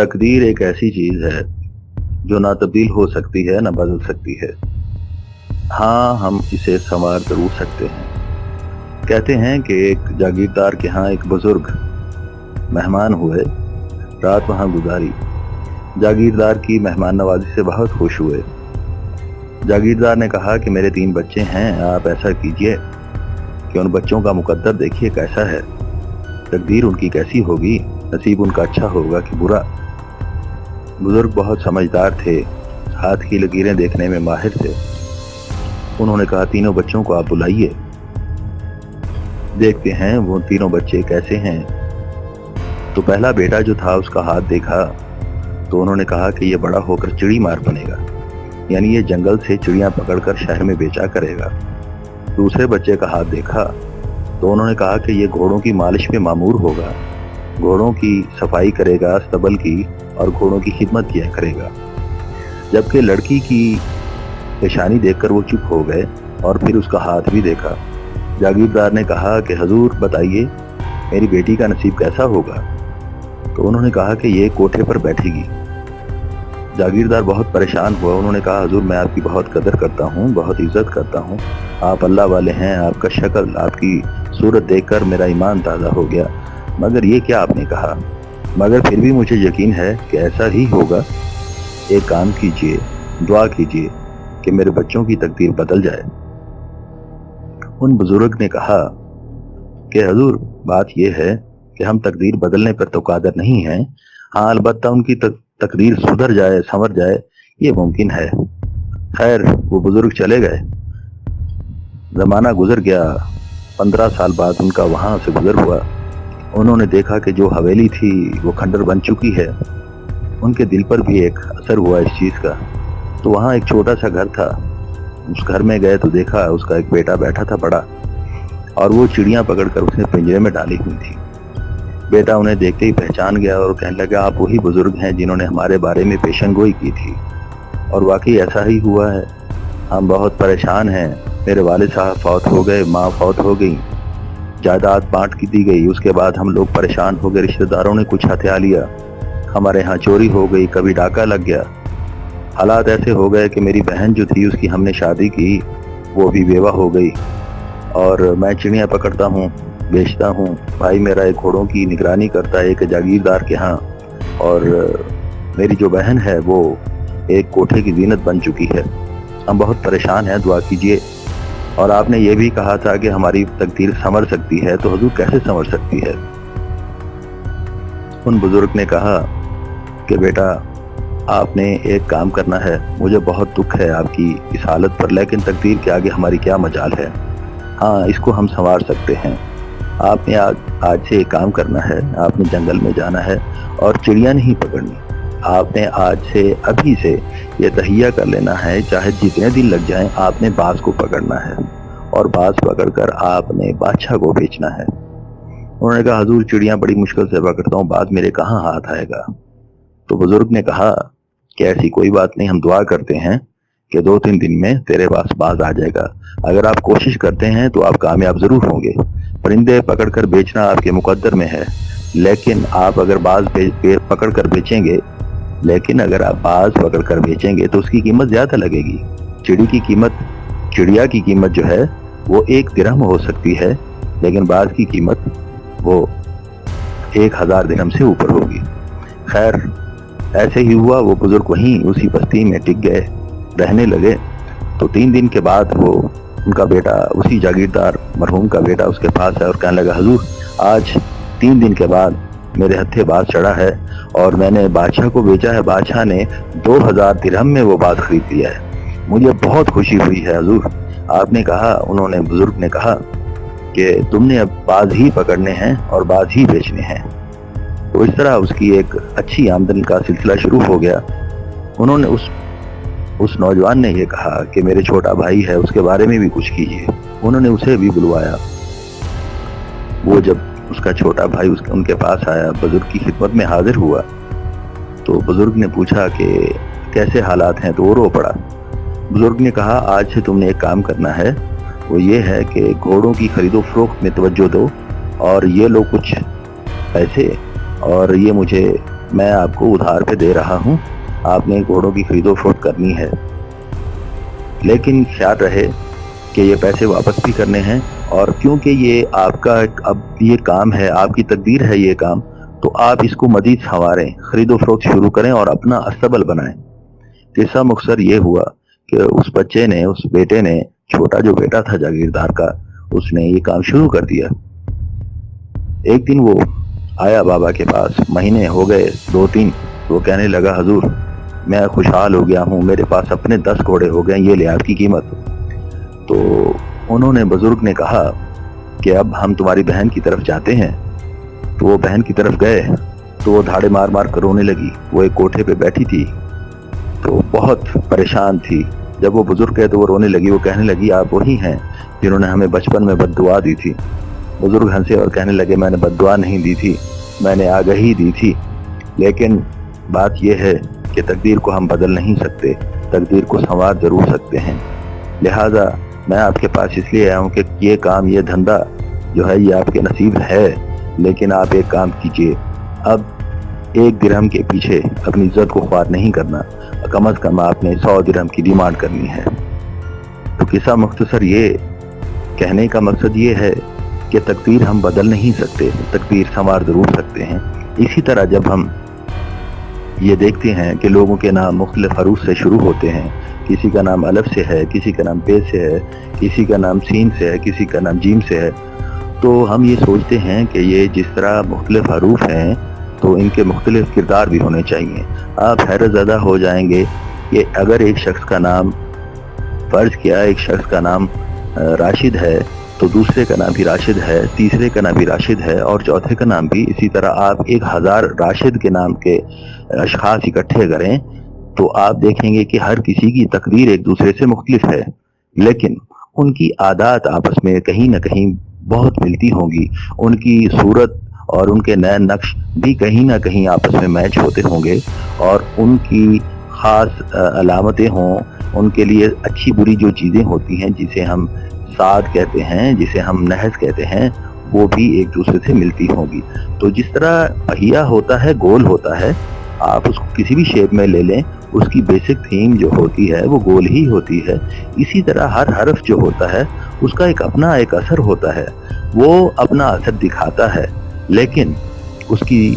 तकदीर एक ऐसी चीज है जो ना तब्दील हो सकती है ना बदल सकती है। हाँ, हम इसे संवार जरूर सकते हैं। कहते हैं कि एक जागीरदार के यहाँ एक बुजुर्ग मेहमान हुए, रात वहाँ गुजारी। जागीरदार की मेहमान नवाजी से बहुत खुश हुए। जागीरदार ने कहा कि मेरे 3 बच्चे हैं, आप ऐसा कीजिए कि उन बच्चों का मुकद्दर देखिए कैसा है, तकदीर उनकी कैसी होगी, नसीब उनका अच्छा होगा कि बुरा। बुजुर्ग बहुत समझदार थे, हाथ की लकीरें देखने में माहिर थे। उन्होंने कहा, तीनों बच्चों को आप बुलाइए, देखते हैं वो तीनों बच्चे कैसे हैं। तो पहला बेटा जो था उसका हाथ देखा तो उन्होंने कहा कि ये बड़ा होकर चिड़ी मार बनेगा, यानी ये जंगल से चिड़ियां पकड़कर शहर में बेचा करेगा। दूसरे बच्चे का हाथ देखा तो उन्होंने कहा कि ये घोड़ों की मालिश में मामूर होगा, घोड़ों की सफाई करेगा, स्तबल की, और घोड़ों की खिदमत किया करेगा। जबकि लड़की की पेशानी देखकर वो चुप हो गए और फिर उसका हाथ भी देखा। जागीरदार ने कहा कि हजूर बताइए मेरी बेटी का नसीब कैसा होगा। तो उन्होंने कहा कि ये कोठे पर बैठेगी। जागीरदार बहुत परेशान हुआ। उन्होंने कहा, हजूर मैं आपकी बहुत कदर करता हूँ, बहुत इज्जत करता हूँ, आप अल्लाह वाले हैं, आपका शक्ल, आपकी सूरत देखकर मेरा ईमान ताज़ा हो गया, मगर ये क्या आपने कहा, मगर फिर भी मुझे यकीन है कि ऐसा ही होगा। एक काम कीजिए, दुआ कीजिए कि मेरे बच्चों की तकदीर बदल जाए। उन बुजुर्ग ने कहा कि हजूर बात यह है कि हम तकदीर बदलने पर तो कादर नहीं हैं, हाँ अलबत्ता उनकी तकदीर सुधर जाए, संवर जाए, ये मुमकिन है। खैर वो बुजुर्ग चले गए। जमाना गुजर गया। 15 साल बाद उनका वहां से गुजर हुआ। उन्होंने देखा कि जो हवेली थी वो खंडर बन चुकी है। उनके दिल पर भी एक असर हुआ इस चीज का। तो वहां एक छोटा सा घर था। उस घर में गए तो देखा उसका एक बेटा बैठा था बड़ा, और वो चिड़ियां पकड़कर उसने पिंजरे में डाली हुई थी। बेटा उन्हें देखते ही पहचान गया और कहने लगा, आप वही बुजुर्ग हैं जिन्होंने हमारे बारे में पेशनगोई की थी। और वाकई ऐसा ही हुआ है। हम बहुत परेशान हैं। मेरे वालिद साहब फौत हो गए, माँ फौत हो गई, जायदाद बांट की दी गई। उसके बाद हम लोग परेशान हो गए, रिश्तेदारों ने कुछ हथिया लिया, हमारे यहाँ चोरी हो गई, कभी डाका लग गया। हालात ऐसे हो गए कि मेरी बहन जो थी उसकी हमने शादी की, वो भी बेवा हो गई, और मैं चिड़ियाँ पकड़ता हूँ, बेचता हूँ। भाई मेरा एक घोड़ों की निगरानी करता है एक जागीरदार के यहाँ, और मेरी जो बहन है वो एक कोठे की जीनत बन चुकी है। हम बहुत परेशान हैं, दुआ कीजिए। और आपने ये भी कहा था कि हमारी तकदीर संवर सकती है, तो हुजूर कैसे संवर सकती है? उन बुजुर्ग ने कहा कि बेटा आपने एक काम करना है, मुझे बहुत दुख है आपकी इस हालत पर, लेकिन तकदीर के आगे हमारी क्या मजाल है। हाँ, इसको हम संवार सकते हैं। आपने आज से एक काम करना है, आपने जंगल में जाना है और चिड़िया नहीं पकड़नी। आपने आज से अभी से ये तहिया कर लेना है, चाहे जितने दिन लग जाएं, आपने बाज को पकड़ना है, और बाज पकड़कर आपने बादशाह को बेचना है। उन्होंने कहा, हजूर चिड़िया बड़ी मुश्किल से पकड़ता हूँ, बाज मेरे कहाँ हाथ आएगा। तो बुजुर्ग ने कहा कि ऐसी कोई बात नहीं, हम दुआ करते हैं कि 2-3 दिन में तेरे पास बाज आ जाएगा। अगर आप कोशिश करते हैं तो आप कामयाब जरूर होंगे। परिंदे पकड़कर बेचना आपके मुकद्दर में है, लेकिन आप अगर बाज पकड़कर बेचेंगे, तो उसकी कीमत ज्यादा लगेगी। चिड़िया की कीमत जो है वो 1 दिरहम हो सकती है, लेकिन बाज की कीमत वो 1000 दिरहम से ऊपर होगी। खैर ऐसे ही हुआ। वो बुजुर्ग वहीं उसी बस्ती में टिक गए, रहने लगे। तो 3 दिन के बाद वो उनका बेटा, उसी जागीरदार मरहूम का बेटा उसके पास है और कहने लगा, हजूर आज 3 दिन के बाद मेरे हत्थे बाज चढ़ा है और मैंने बादशाह को बेचा है। बादशाह ने 2000 दिरहम में वो बाज खरीद लिया है। मुझे बहुत खुशी हुई है हजूर। आपने कहा, उन्होंने बुजुर्ग ने कहा कि तुमने अब बाज ही पकड़ने हैं और बाज ही बेचने हैं। तो इस तरह उसकी एक अच्छी आमदनी का सिलसिला शुरू हो गया। उन्होंने उस नौजवान ने ये कहा कि मेरे छोटा भाई है, उसके बारे में भी कुछ कीजिए। उन्होंने उसे भी बुलवाया। वो जब उसका छोटा भाई उनके पास आया, बुजुर्ग की खिदमत में हाजिर हुआ, तो बुजुर्ग ने पूछा कि कैसे हालात हैं, तो वो रो पड़ा। बुजुर्ग ने कहा, आज से तुमने एक काम करना है, वो ये है कि घोड़ों की खरीदो फरोख्त में तवज्जो दो, और ये लो कुछ पैसे, और ये मुझे मैं आपको उधार पे दे रहा हूँ, आपने घोड़ों की खरीदो फरोख्त करनी है, लेकिन ख्याल रहे कि ये पैसे वापस भी करने हैं, और क्योंकि ये आपका अब ये काम है, आपकी तकदीर है ये काम, तो आप इसको मजीद संवारें, खरीदो फरोख्त शुरू करें और अपना अस्तबल बनाएं। किस्सा मुख्तसर ये हुआ कि उस बच्चे ने, उस बेटे ने, छोटा जो बेटा था जागीरदार का, उसने ये काम शुरू कर दिया। एक दिन वो आया बाबा के पास, महीने हो गए 2-3, वो कहने लगा, हजूर मैं खुशहाल हो गया हूँ, मेरे पास अपने 10 घोड़े हो गए, ये ले आपकी कीमत। तो उन्होंने, बुजुर्ग ने कहा कि अब हम तुम्हारी बहन की तरफ जाते हैं। तो वो बहन की तरफ गए तो वो धाड़े मार मार कर रोने लगी। वो एक कोठे पे बैठी थी तो बहुत परेशान थी। जब वो बुजुर्ग गए तो वो रोने लगी। वो कहने लगी, आप वही हैं जिन्होंने हमें बचपन में बद्दुआ दी थी। बुजुर्ग हंसे और कहने लगे, मैंने बद्दुआ नहीं दी थी, मैंने आगाही दी थी। लेकिन बात यह है कि तकदीर को हम बदल नहीं सकते, तकदीर को संवार जरूर सकते हैं। लिहाजा मैं आपके पास इसलिए आया हूँ कि ये काम, ये धंधा जो है ये आपके नसीब है, लेकिन आप एक काम कीजिए, अब 1 दिरहम के पीछे अपनी इज्जत को ख्वार नहीं करना, कम अज कम आपने 100 दिरहम की डिमांड करनी है। तो किस्सा मुख्तसर ये कहने का मकसद ये है कि तकदीर हम बदल नहीं सकते, तकदीर संवार जरूर सकते हैं। इसी तरह जब हम ये देखते हैं कि लोगों के नाम मुख्तलिफ हरूफ से शुरू होते हैं, किसी का नाम अलफ से है, किसी का नाम बे से है, किसी का नाम सीन से है, किसी का नाम जीम से है, तो हम ये सोचते हैं कि ये जिस तरह मुख्तलिफ हरूफ हैं तो इनके मुख्तलिफ किरदार भी होने चाहिए। आप हैरत ज़दा हो जाएंगे कि अगर एक शख्स का नाम, फर्ज किया एक शख्स का नाम राशिद है, तो दूसरे का नाम भी राशिद है, तीसरे का नाम भी राशिद है, और चौथे का नाम भी। इसी तरह आप 1000 राशिद के नाम के अशखास इकट्ठे करें तो आप देखेंगे कि हर किसी की तकदीर एक दूसरे से मुख्तलिफ है, लेकिन उनकी आदत आपस में कहीं ना कहीं बहुत मिलती होंगी, उनकी सूरत और उनके नए नक्श भी कहीं ना कहीं आपस में मैच होते होंगे, और उनकी ख़ास अलामतें हों, उनके लिए अच्छी बुरी जो चीज़ें होती हैं, जिसे हम साद कहते हैं, जिसे हम नहज कहते हैं, वो भी एक दूसरे से मिलती होंगी। तो जिस तरह पहिया होता है, गोल होता है, आप उसको किसी भी शेप में ले लें, उसकी बेसिक थीम जो होती है वो गोल ही होती है। इसी तरह हर हरफ जो होता है उसका एक अपना एक असर होता है, वो अपना असर दिखाता है, लेकिन उसकी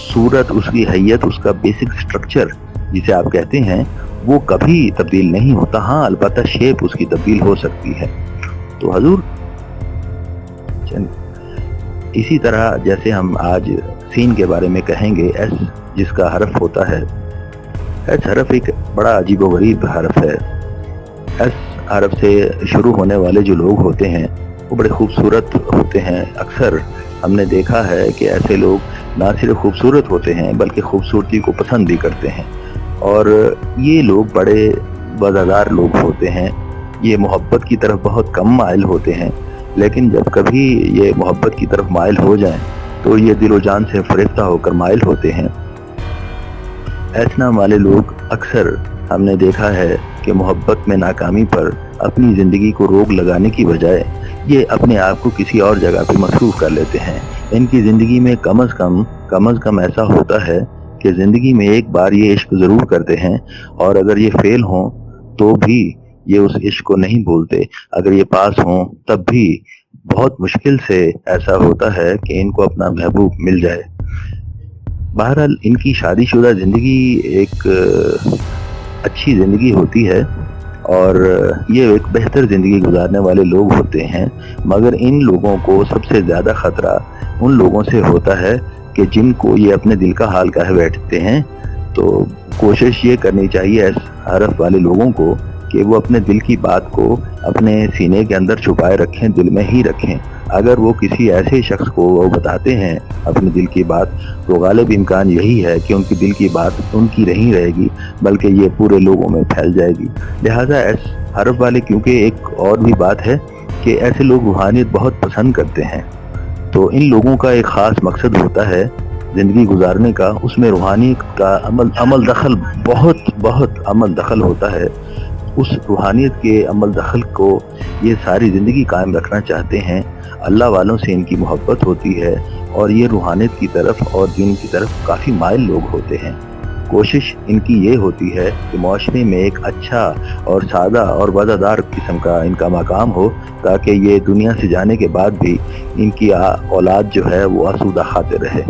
सूरत, उसकी हैयत, उसका बेसिक स्ट्रक्चर जिसे आप कहते हैं वो कभी तब्दील नहीं होता। हाँ, अलबत्ता शेप उसकी तब्दील हो सकती है। तो हजूर, इसी तरह जैसे हम आज सीन के बारे में कहेंगे, एस जिसका हरफ होता है, एस हरफ एक बड़ा अजीब व गरीब हरफ है। एस हरफ से शुरू होने वाले जो लोग होते हैं वो बड़े खूबसूरत होते हैं। अक्सर हमने देखा है कि ऐसे लोग ना सिर्फ खूबसूरत होते हैं बल्कि खूबसूरती को पसंद भी करते हैं, और ये लोग बड़े वज़ादार लोग होते हैं। ये मोहब्बत की तरफ बहुत कम माइल होते हैं, लेकिन जब कभी ये मोहब्बत की तरफ माइल हो जाएं तो ये दिलो जान से फरेफ्ता होकर माइल होते हैं। ऐसे नाम वाले लोग अक्सर हमने देखा है कि मोहब्बत में नाकामी पर अपनी ज़िंदगी को रोक लगाने की बजाय ये अपने आप को किसी और जगह पे मसरूफ़ कर लेते हैं। इनकी ज़िंदगी में कम अज़ कम ऐसा होता है कि ज़िंदगी में एक बार ये इश्क ज़रूर करते हैं, और अगर ये फेल हों तो भी ये उस इश्क को नहीं भूलते। अगर ये पास हों तब भी बहुत मुश्किल से ऐसा होता है कि इनको अपना महबूब मिल जाए। बहरहाल इनकी शादीशुदा ज़िंदगी एक अच्छी ज़िंदगी होती है और ये एक बेहतर ज़िंदगी गुजारने वाले लोग होते हैं, मगर इन लोगों को सबसे ज़्यादा ख़तरा उन लोगों से होता है कि जिनको ये अपने दिल का हाल कह बैठते हैं। तो कोशिश ये करनी चाहिए इस हरफ वाले लोगों को कि वो अपने दिल की बात को अपने सीने के अंदर छुपाए रखें, दिल में ही रखें। अगर वो किसी ऐसे शख्स को वो बताते हैं अपने दिल की बात, तो गालिब इम्कान यही है कि उनकी दिल की बात उनकी नहीं रहेगी बल्कि ये पूरे लोगों में फैल जाएगी। लिहाजा इस हरफ वाले, क्योंकि एक और भी बात है कि ऐसे लोग रूहानियत बहुत पसंद करते हैं, तो इन लोगों का एक ख़ास मकसद होता है ज़िंदगी गुजारने का, उसमें रूहानियत का अमल दखल बहुत अमल दखल होता है। उस रूहानियत के अमल दखल को ये सारी ज़िंदगी कायम रखना चाहते हैं। अल्लाह वालों से इनकी मोहब्बत होती है, اور یہ روحانیت کی طرف اور دین کی طرف کافی مائل لوگ ہوتے ہیں۔ کوشش ان کی یہ ہوتی ہے کہ معاشرے میں ایک اچھا اور سادہ اور وفادار قسم کا ان کا مقام ہو، تاکہ یہ دنیا سے جانے کے بعد بھی ان کی اولاد جو ہے وہ آسودہ خاطر رہے۔